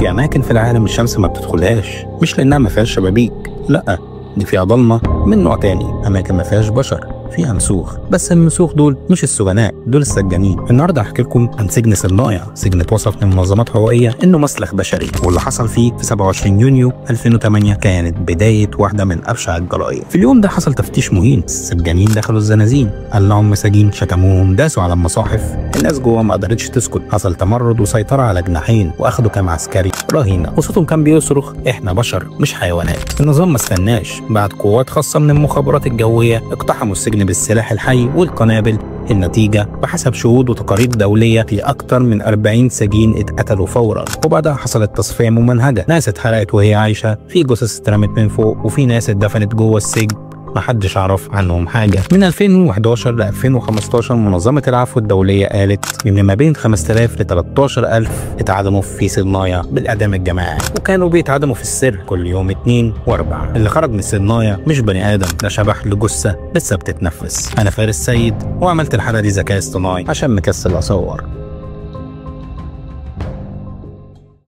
في اماكن في العالم الشمس ما بتدخلهاش، مش لانها ما فيهاش شبابيك، لا، دي فيها ضلمه من نوع تاني. اماكن ما فيهاش بشر، فيها مسوخ، بس المسوخ دول مش السجناء، دول السجانين. النهارده هحكي لكم عن سجن صنايع، سجن اتوصف من منظمات حقوقيه انه مسلخ بشري، واللي حصل فيه في 27 يونيو 2008 كانت بدايه واحده من ابشع الجرائم. في اليوم ده حصل تفتيش مهين، السجانين دخلوا الزنازين، قلعوا مساجين، شتموهم، داسوا على المصاحف، الناس جوه ما قدرتش تسكت، حصل تمرد وسيطره على جناحين، واخدوا كام عسكري رهينه، وصوتهم كان بيصرخ احنا بشر مش حيوانات. النظام ما استناش، بعد قوات خاصه من المخابرات الجويه اقتحموا السجن بالسلاح الحي والقنابل. النتيجة بحسب شهود وتقارير دولية في أكتر من 40 سجين اتقتلوا فورا، وبعدها حصلت تصفية ممنهجة، ناس اتحرقت وهي عايشة، في جثث اترمت من فوق، وفي ناس اتدفنت جوه السجن محدش عرف عنهم حاجة. من 2011 ل 2015 منظمة العفو الدولية قالت إن ما بين 5000 ل 13000 اتعدموا في صنايع بالإعدام الجماعي، وكانوا بيتعدموا في السر كل يوم 2 و4. اللي خرج من الصنايع مش بني آدم، ده شبح لجثة لسه بتتنفس. أنا فارس سيد، وعملت الحلقة دي ذكاء اصطناعي عشان مكسل أصور.